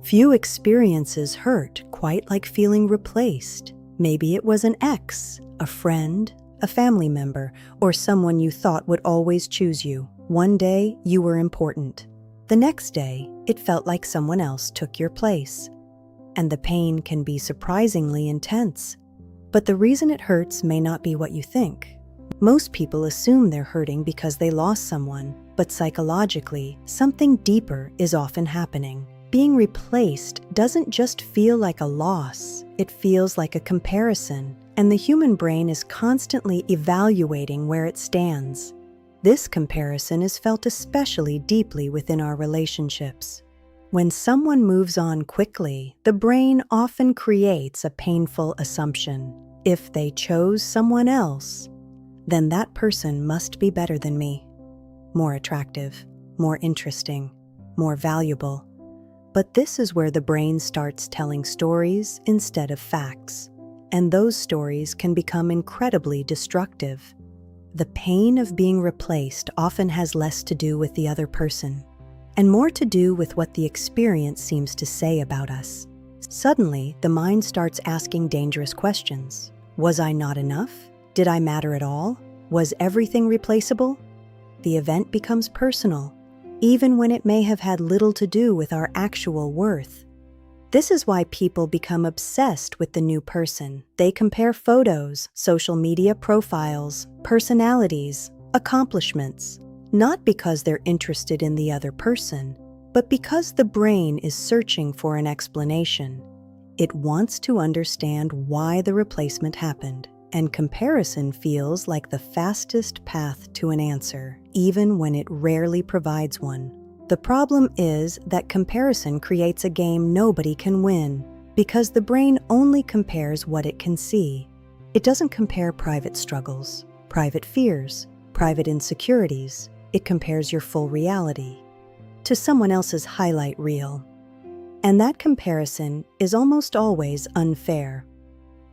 Few experiences hurt quite like feeling replaced. Maybe it was an ex, a friend, a family member, or someone you thought would always choose you. One day, you were important. The next day, it felt like someone else took your place. And the pain can be surprisingly intense. But the reason it hurts may not be what you think. Most people assume they're hurting because they lost someone, but psychologically, something deeper is often happening. Being replaced doesn't just feel like a loss, it feels like a comparison, and the human brain is constantly evaluating where it stands. This comparison is felt especially deeply within our relationships. When someone moves on quickly, the brain often creates a painful assumption. If they chose someone else, then that person must be better than me. More attractive, more interesting, more valuable. But this is where the brain starts telling stories instead of facts. And those stories can become incredibly destructive. The pain of being replaced often has less to do with the other person, and more to do with what the experience seems to say about us. Suddenly, the mind starts asking dangerous questions. Was I not enough? Did I matter at all? Was everything replaceable? The event becomes personal, even when it may have had little to do with our actual worth. This is why people become obsessed with the new person. They compare photos, social media profiles, personalities, accomplishments, not because they're interested in the other person, but because the brain is searching for an explanation. It wants to understand why the replacement happened, and comparison feels like the fastest path to an answer, even when it rarely provides one. The problem is that comparison creates a game nobody can win, because the brain only compares what it can see. It doesn't compare private struggles, private fears, private insecurities. It compares your full reality to someone else's highlight reel. And that comparison is almost always unfair.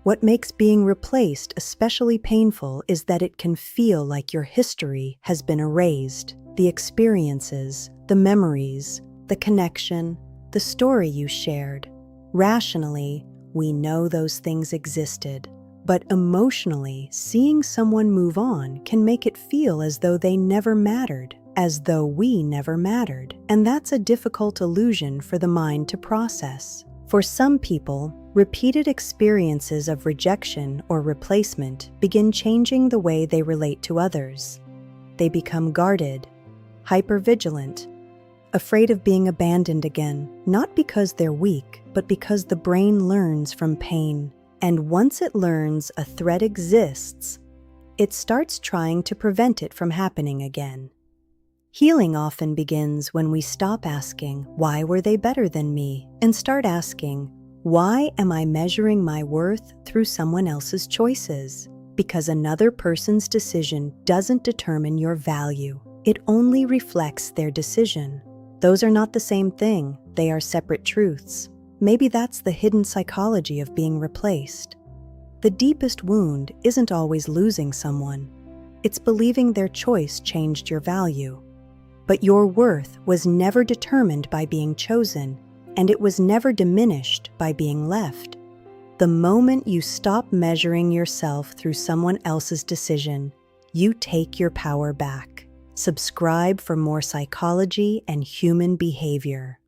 What makes being replaced especially painful is that it can feel like your history has been erased. The experiences, the memories, the connection, the story you shared. Rationally, we know those things existed, but emotionally, seeing someone move on can make it feel as though they never mattered, as though we never mattered. And that's a difficult illusion for the mind to process. For some people, repeated experiences of rejection or replacement begin changing the way they relate to others. They become guarded, hypervigilant, afraid of being abandoned again, not because they're weak, but because the brain learns from pain. And once it learns a threat exists, it starts trying to prevent it from happening again. Healing often begins when we stop asking, "Why were they better than me?" and start asking, "Why am I measuring my worth through someone else's choices?" Because another person's decision doesn't determine your value. It only reflects their decision. Those are not the same thing. They are separate truths. Maybe that's the hidden psychology of being replaced. The deepest wound isn't always losing someone. It's believing their choice changed your value. But your worth was never determined by being chosen, and it was never diminished by being left. The moment you stop measuring yourself through someone else's decision, you take your power back. Subscribe for more psychology and human behavior.